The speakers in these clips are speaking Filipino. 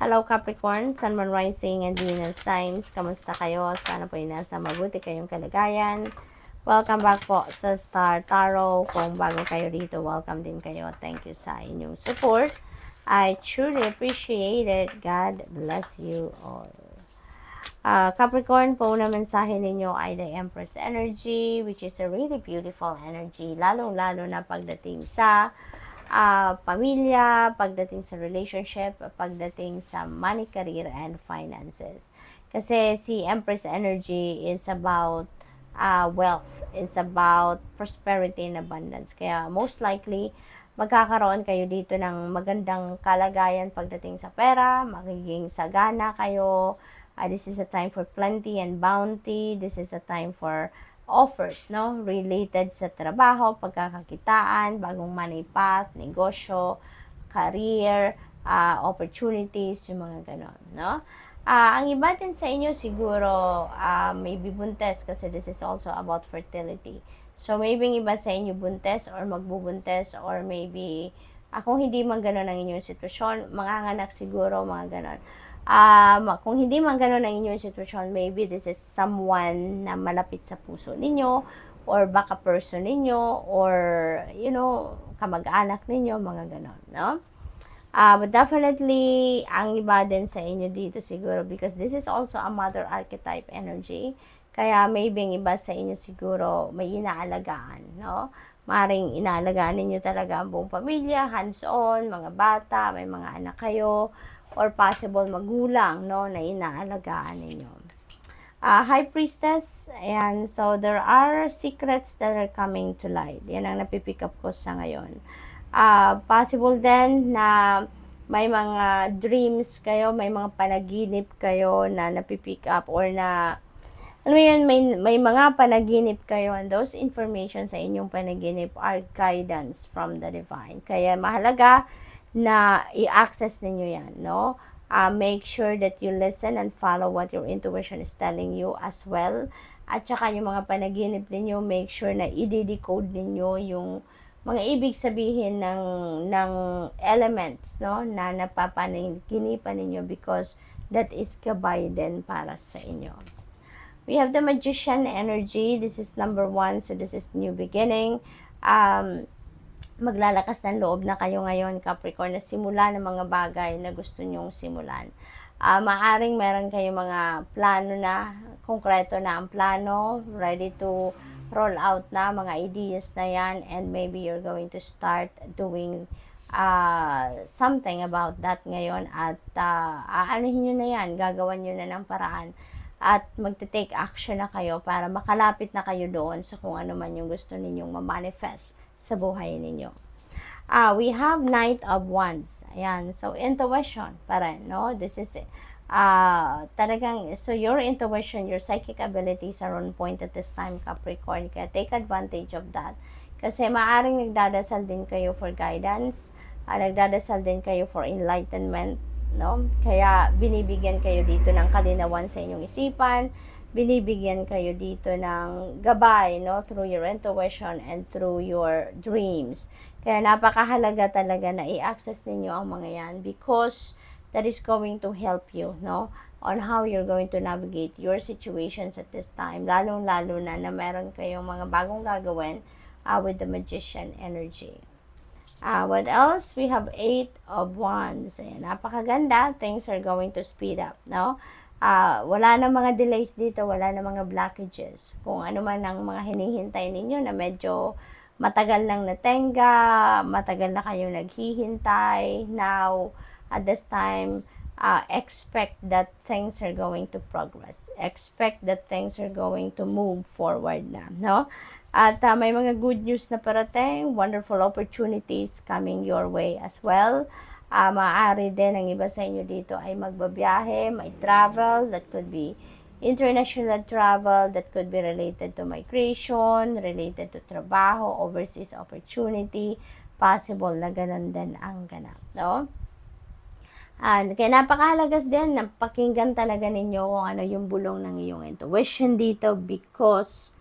Hello Capricorn, Sun, Moon, Rising, and Venus signs. Kamusta kayo? Sana po ay nasa mabuti kayong kalagayan. Welcome back po sa Star Tarot. Kung bago kayo dito, welcome din kayo. Thank you sa inyong support. I truly appreciate it. God bless you all. Capricorn, po na mensahe ninyo ay the Empress energy, which is a really beautiful energy, lalong-lalo na pagdating sa pamilya, pagdating sa relationship, pagdating sa money, career, and finances. Kasi si Empress energy is about wealth, is about prosperity and abundance. Kaya most likely, magkakaroon kayo dito ng magandang kalagayan pagdating sa pera, magiging sagana kayo. This is a time for plenty and bounty. This is a time for offers, no? Related sa trabaho, pagkakakitaan, bagong money path, negosyo, career, opportunities, yung mga ganon, no? Ang iba din sa inyo siguro maybe buntes kasi this is also about fertility. So maybe iba sa inyo buntes or magbubuntes or maybe kung hindi man ganon ang inyong sitwasyon, manganganak siguro, mga ganon. Kung hindi man ganun ang inyong sitwasyon, maybe this is someone na malapit sa puso ninyo or baka person ninyo or kamag-anak ninyo, mga ganon, no? But definitely, ang iba din sa inyo dito siguro because this is also a mother archetype energy. Kaya maybe ang iba sa inyo siguro may inaalagaan, no? Maring inaalagaan ninyo talaga ang buong pamilya, hands-on, mga bata, may mga anak kayo, or possible magulang, no, na inaalagaan ninyo. High Priestess, ayan, so there are secrets that are coming to light. Yan ang napipick up ko sa ngayon. Possible din na may mga dreams kayo, may mga panaginip kayo na napipick up or na alam mo yun, may mga panaginip kayo and those information sa inyong panaginip are guidance from the divine. Kaya mahalaga na i-access ninyo yan, no? Make sure that you listen and follow what your intuition is telling you as well. At saka yung mga panaginip ninyo, make sure na i-decode ninyo yung mga ibig sabihin ng elements, no? Na napapanaginipan ninyo because that is gabay din para sa inyo. We have the Magician energy. This is number 1, so this is new beginning. Maglalakas ng loob na kayo ngayon, Capricorn, na simulan ng mga bagay na gusto nyong simulan. Maaring meron kayong mga plano na, konkreto na ang plano, ready to roll out na, mga ideas na yan, and maybe you're going to start doing something about that ngayon at aanuhin nyo na yan, gagawan nyo na ng paraan at magte-take action na kayo para makalapit na kayo doon sa kung ano man yung gusto ninyong ma-manifest sa buhay ninyo. We have Knight of Wands. Ayan. So, intuition pa rin, no? This is talagang, so your intuition, your psychic abilities are on point at this time, Capricorn. Kaya take advantage of that. Kasi maaring nagdadasal din kayo for guidance, nagdadasal din kayo for enlightenment, no? Kaya binibigyan kayo dito ng kalinawan sa inyong isipan, binibigyan kayo dito ng gabay, no, through your intuition and through your dreams. Kaya napakahalaga talaga na i-access ninyo ang mga yan because that is going to help you, no, on how you're going to navigate your situations at this time, lalong-lalo na meron kayong mga bagong gagawin with the Magician energy. What else? We have 8 of Wands. Ayan, napakaganda. Things are going to speed up, no? Wala na mga delays dito, wala na mga blockages. Kung ano man ang mga hinihintay ninyo na medyo matagal nang natenga, matagal na kayong naghihintay, now, at this time, expect that things are going to progress. Expect that things are going to move forward na, no? At may mga good news na parating, wonderful opportunities coming your way as well. Maaari din ang iba sa inyo dito ay magbabiyahe, may travel, that could be international travel, that could be related to migration, related to trabaho, overseas opportunity, possible na ganun din ang ganap, no? Kaya napakahalaga din na pakinggan talaga ninyo kung ano yung bulong ng iyong intuition dito because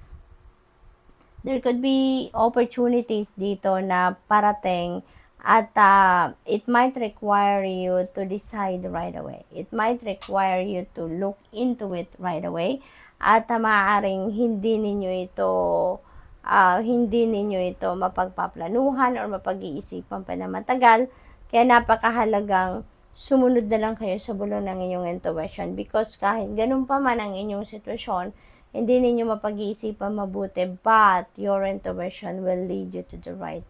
there could be opportunities dito na parating At it might require you to decide right away. It might require you to look into it right away. At maaaring hindi ninyo ito mapagpaplanuhan or mapag-iisipan pa na matagal. Kaya napakahalagang sumunod na lang kayo sa bulong ng inyong intuition, because kahit ganun pa man ang inyong sitwasyon, hindi ninyo mapag-iisipan mabuti, but your intuition will lead you to the right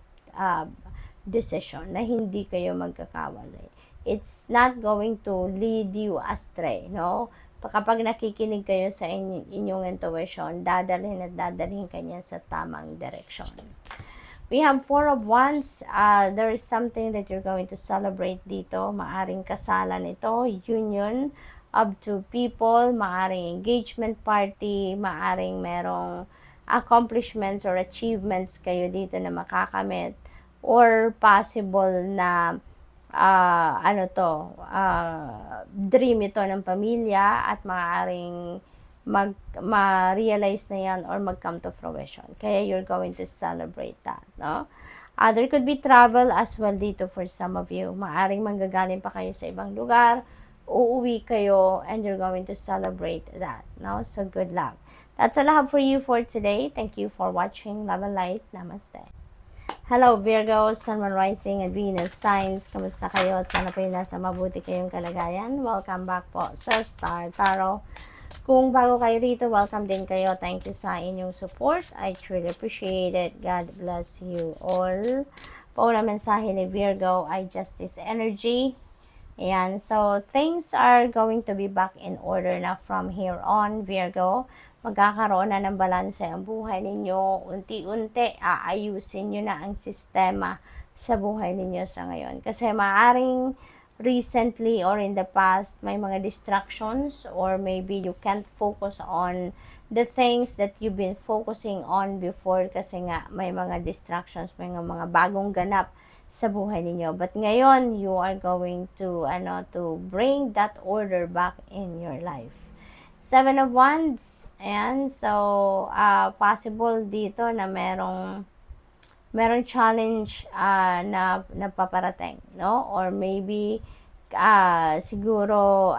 decision na hindi kayo magkakawalay. It's not going to lead you astray, no? Kapag nakikinig kayo sa inyong intuition, dadalhin at dadalhin kanya sa tamang direksyon. We have 4 of Wands. There is something that you're going to celebrate dito. Maaring kasalan ito, union of two people, maaring engagement party, maaring merong accomplishments or achievements kayo dito na makakamit, or possible na dream ito ng pamilya at maaaring ma-realize na yan or mag-come to fruition. Kaya you're going to celebrate that, no? There could be travel as well dito for some of you. Maaaring manggagaling pa kayo sa ibang lugar, uuwi kayo, and you're going to celebrate that, no? So good luck. That's all I have for you for today. Thank you for watching. Love and light. Namaste. Hello Virgo, Sun, Moon, Rising, and Venus signs. Kamusta kayo? Sana po yung nasa mabuti kayong kalagayan. Welcome back po sa Star Tarot. Kung bago kayo dito, welcome din kayo. Thank you sa inyong support. I truly appreciate it. God bless you all. Po na mensahe ni Virgo ay Justice Energy. Ayan, so things are going to be back in order na from here on, Virgo. Magkakaroon na ng balanse ang buhay ninyo. Unti-unti, aayusin nyo na ang sistema sa buhay ninyo sa ngayon. Kasi maaring recently or in the past, may mga distractions, or maybe you can't focus on the things that you've been focusing on before kasi nga may mga distractions, may mga bagong ganap sa buhay ninyo. But ngayon, you are going to bring that order back in your life. 7 of Wands, and so possible dito na merong challenge na paparating, no? Or maybe siguro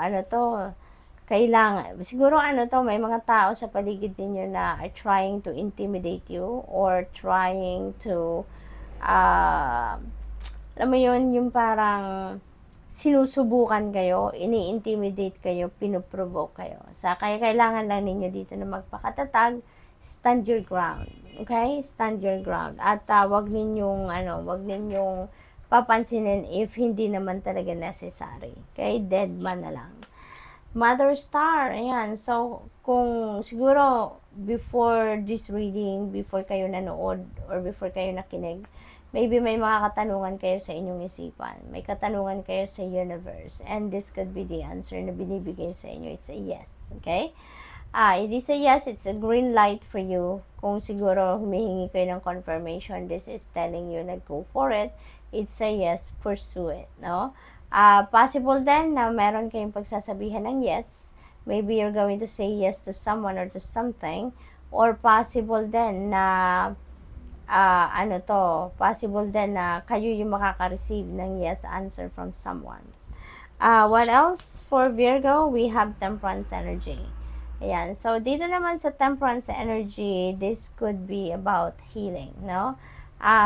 may mga tao sa paligid niyo na are trying to intimidate you or trying to alam mo yun, yung parang sinusubukan kayo, ini-intimidate kayo, pinuprovoke kayo. Kaya kailangan lang ninyo dito na magpakatatag, stand your ground. Okay? Stand your ground. At wag ninyong papansinin if hindi naman talaga necessary. Okay? Dead man na lang. Mother Star, ayan. So, kung siguro before this reading, before kayo nanood, or before kayo nakinig, maybe may mga katanungan kayo sa inyong isipan. May katanungan kayo sa universe. And this could be the answer na binibigay sa inyo. It's a yes. Okay? It is a yes. It's a green light for you. Kung siguro humihingi kayo ng confirmation, this is telling you na go for it. It's a yes. Pursue it. No? Possible then na meron kayong pagsasabihan ng yes. Maybe you're going to say yes to someone or to something. Or possible then na possible din na kayo yung makaka-receive ng yes answer from someone. What else for Virgo? We have Temperance energy. Ayan. So, dito naman sa Temperance energy, this could be about healing, no?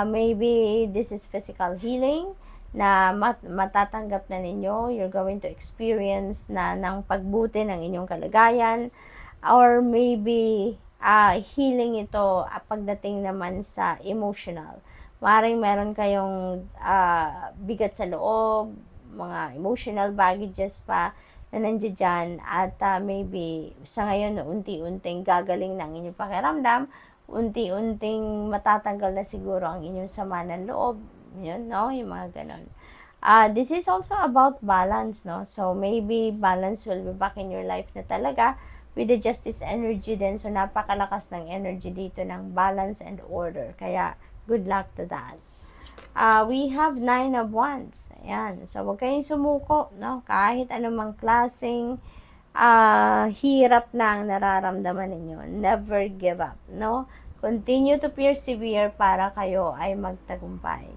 Maybe this is physical healing na matatanggap na ninyo. You're going to experience na ng pagbuti ng inyong kalagayan. Or maybe healing ito pagdating naman sa emotional. Maaaring meron kayong bigat sa loob, mga emotional baggages pa na nandiyan dyan, at maybe sa ngayon unti-unting gagaling ng inyong pakiramdam, unti-unting matatanggal na siguro ang inyong sama ng loob, yun, no? Yung mga ganon. This is also about balance, no? So maybe balance will be back in your life na talaga, with the Justice energy din. So, napakalakas ng energy dito ng balance and order. Kaya, good luck to that. We have 9 of Wands. Ayan. So, huwag kayong sumuko, no? Kahit anumang klaseng hirap na ang nararamdaman ninyo. Never give up, no? Continue to persevere para kayo ay magtagumpay.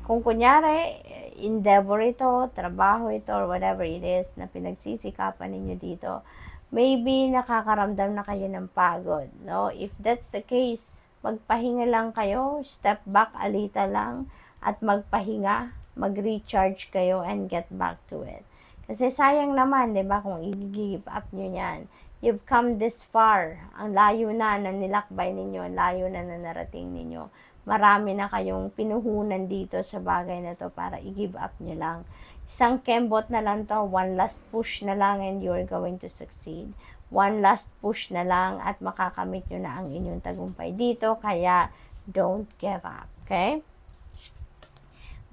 Kung kunyari, endeavor ito, trabaho ito, or whatever it is na pinagsisikapan ninyo dito, maybe nakakaramdam na kayo ng pagod, no? If that's the case, magpahinga lang kayo, step back a little lang, at magpahinga, mag-recharge kayo, and get back to it. Kasi sayang naman, di ba, kung i-give up nyo yan. You've come this far. Ang layo na nilakbay ninyo, ang layo na narating ninyo. Marami na kayong pinuhunan dito sa bagay na to para i-give up nyo lang. Isang kembot na lang to, one last push na lang and you're going to succeed. One last push na lang at makakamit nyo na ang inyong tagumpay dito. Kaya, don't give up. Okay?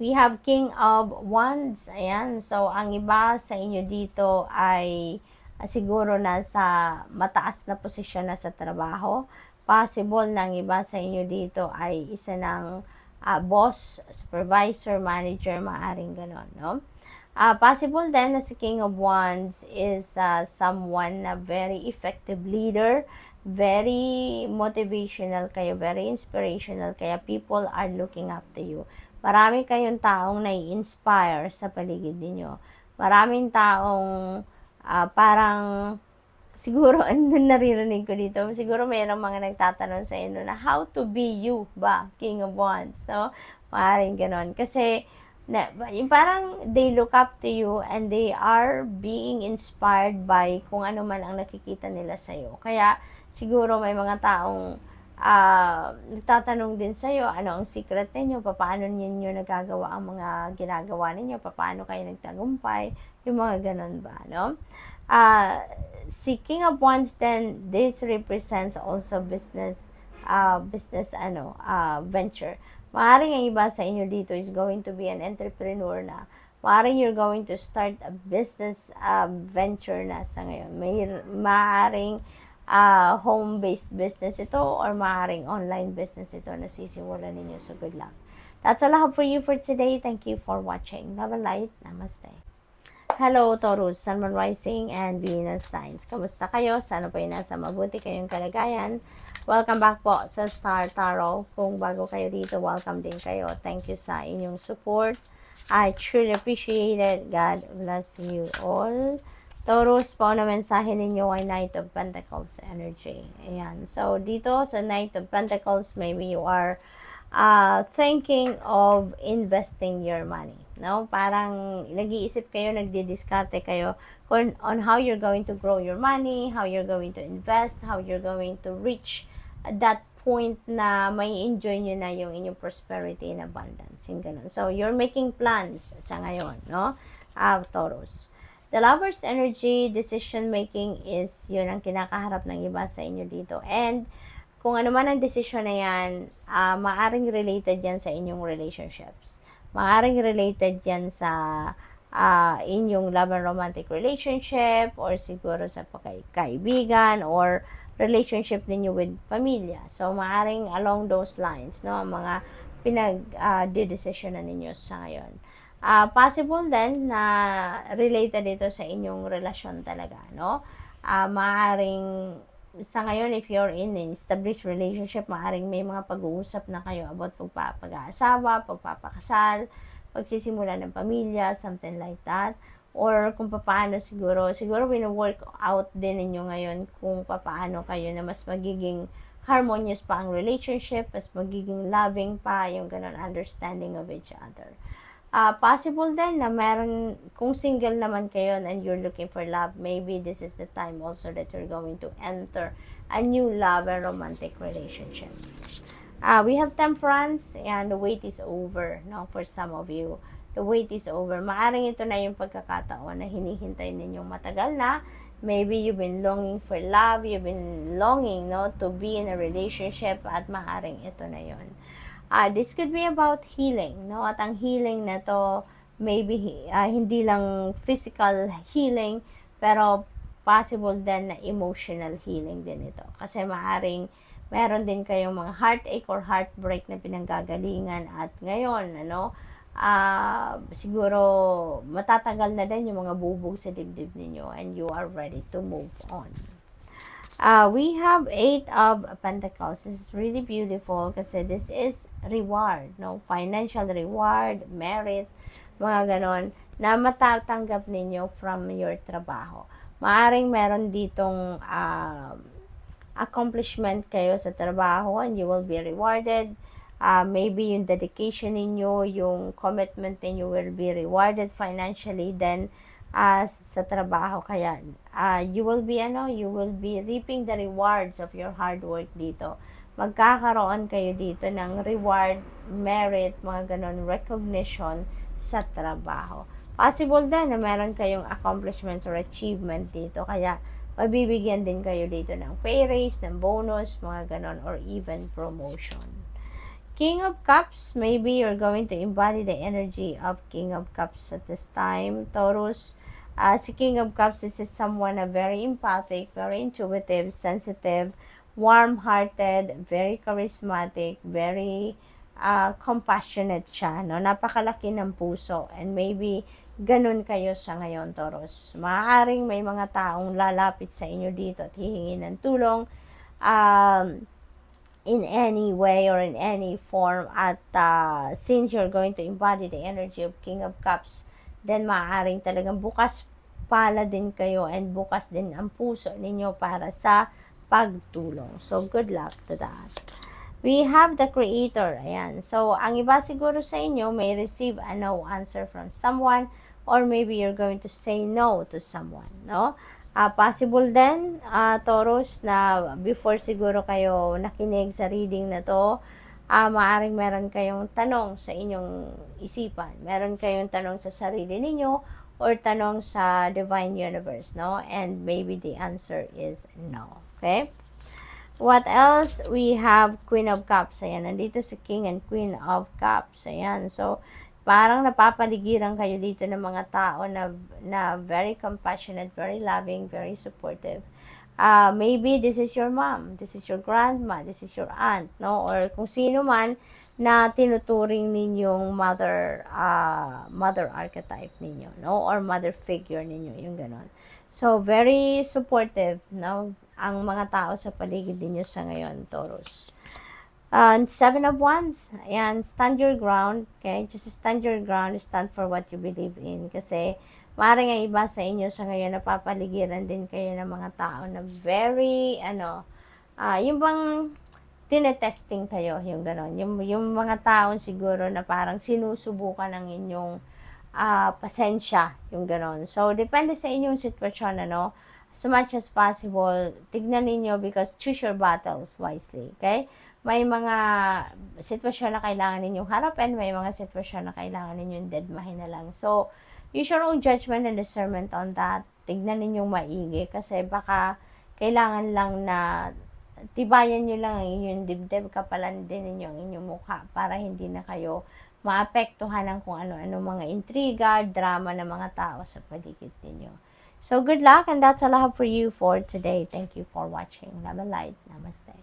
We have King of Wands. Ayan. So, ang iba sa inyo dito ay siguro nasa mataas na posisyon na sa trabaho. Possible na ang iba sa inyo dito ay isa ng boss, supervisor, manager, maaring ganon, no? Possible din na si King of Wands is someone na very effective leader, very motivational kayo, very inspirational, kaya people are looking up to you. Marami kayong taong nai-inspire sa paligid ninyo. Maraming taong parang siguro naririnig ko dito, siguro mayroong mga nagtatanong sa inyo na how to be you ba, King of Wands, no? Maaaring ganon. Kasi yung parang they look up to you and they are being inspired by kung ano man ang nakikita nila sa'yo. Kaya siguro may mga taong nagtatanong din sa'yo, ano ang secret ninyo, paano ninyo nagagawa ang mga ginagawa ninyo, paano kayo nagtagumpay, yung mga ganon ba, no? Si King of Wands then, this represents also business venture. Maaring ang iba sa inyo dito is going to be an entrepreneur na. Maaring you're going to start a business venture na sa ngayon. Maaring home-based business ito or maaaring online business ito na sisimulan ninyo. So, good luck. That's all I have for you for today. Thank you for watching. Love and light. Namaste. Hello, Taurus, Sun, Moon, Rising, and Venus signs. Kamusta kayo? Sana po yung nasa mabuti kayong kalagayan. Welcome back po sa Star Tarot. Kung bago kayo dito, welcome din kayo. Thank you sa inyong support. I truly appreciate it. God bless you all. Taurus, po na mensahe ninyo ay Knight of Pentacles energy. Ayan. So, dito sa Knight of Pentacles, maybe you are thinking of investing your money. No? Parang nag-iisip kayo, nagdi-discarte kayo on how you're going to grow your money, how you're going to invest, how you're going to reach that point na may enjoy nyo na yung inyong prosperity and abundance. Yung ganun. So, you're making plans sa ngayon, no? Taurus. The Lover's energy, decision making is yun ang kinakaharap ng iba sa inyo dito. And kung ano man ang decision na yan, maaring related yan sa inyong relationships. Maaring related yan sa inyong love and romantic relationship or siguro sa kaibigan or relationship ninyo with pamilya. So, maaring along those lines, no, ang mga pinag-decision na ninyo sa ngayon. Possible din na related ito sa inyong relasyon talaga, no? Maaring sa ngayon, if you're in an established relationship, maaring may mga pag-uusap na kayo about pag-aasawa, pagpapakasal, pagsisimula ng pamilya, something like that. Or kung paano siguro wino-work out din ninyo ngayon kung paano kayo na mas magiging harmonious pa ang relationship, mas magiging loving pa, yung ganun understanding of each other. Possible din na meron, kung single naman kayo and you're looking for love, maybe this is the time also that you're going to enter a new love and romantic relationship. We have Temperance and the wait is over, no, for some of you. The wait is over. Maaring ito na yung pagkakataon na hinihintay ninyong matagal na. Maybe you've been longing for love, you've been longing, no, to be in a relationship at maaring ito na yon. This could be about healing, no? At ang healing na to, maybe hindi lang physical healing, pero possible din na emotional healing din ito. Kasi maaring meron din kayong mga heartache or heartbreak na pinanggagalingan at ngayon, ano, siguro matatagal na din yung mga bubog sa dibdib ninyo and you are ready to move on. We have Eight of Pentacles. This is really beautiful kasi this is reward, no? Financial reward, merit, mga ganon, na matatanggap ninyo from your trabaho. Maaring meron ditong accomplishment kayo sa trabaho and you will be rewarded. Maybe yung dedication ninyo, yung commitment ninyo will be rewarded financially then sa trabaho. Kaya you will be reaping the rewards of your hard work dito. Magkakaroon kayo dito ng reward, merit, mga ganon, recognition sa trabaho. Possible din na meron kayong accomplishments or achievement dito. Kaya mabibigyan din kayo dito ng pay raise, ng bonus, mga ganon, or even promotion. King of Cups, maybe you're going to embody the energy of King of Cups at this time, Taurus. Si King of Cups is someone na very empathic, very intuitive, sensitive, warm-hearted, very charismatic, very compassionate siya, no? Napakalaki ng puso, and maybe ganun kayo sa ngayon, Taurus. Maaaring may mga taong lalapit sa inyo dito at hihingi ng tulong in any way or in any form, at since you're going to embody the energy of King of Cups, then maaaring talagang bukas pala din kayo and bukas din ang puso ninyo para sa pagtulong. So, good luck to that. We have the Creator. Ayan. So, ang iba siguro sa inyo may receive a no answer from someone, or maybe you're going to say no to someone, no? Possible din, Taurus, na before siguro kayo nakinig sa reading na to, maaaring meron kayong tanong sa inyong isipan. Meron kayong tanong sa sarili ninyo or tanong sa Divine Universe, no? And maybe the answer is no. Okay? What else? We have Queen of Cups. Ayan, nandito si King and Queen of Cups. Ayan, so parang napapaligiran kayo dito ng mga tao na very compassionate, very loving, very supportive. Maybe this is your mom, this is your grandma, this is your aunt, no? Or kung sino man na tinuturing ninyong mother archetype ninyo, no? Or mother figure ninyo, yung ganon. So, very supportive, no? Ang mga tao sa paligid ninyo sa ngayon, Taurus. Seven of Wands, ayan, stand your ground, okay? Just stand your ground, stand for what you believe in. Kasi, maaaring ang iba sa inyo sa ngayon, napapaligiran din kayo ng mga tao na very, yung bang tinetesting kayo, yung gano'n. Yung mga taon siguro na parang sinusubukan ng inyong pasensya, yung gano'n. So, depende sa inyong sitwasyon, as much as possible, tignan ninyo because choose your battles wisely, okay? May mga sitwasyon na kailangan ninyong harapin, may mga sitwasyon na kailangan ninyong deadmahin na lang. So, use your own judgment and discernment on that. Tignan ninyong maigi kasi baka kailangan lang na tibayan nyo lang ang inyong dibdib, kapalan din ninyo ang inyong mukha para hindi na kayo maapektuhan ng kung ano-ano mga intriga, drama ng mga tao sa paligid ninyo. So, good luck, and that's all I have for you for today. Thank you for watching. Love and light. Namaste.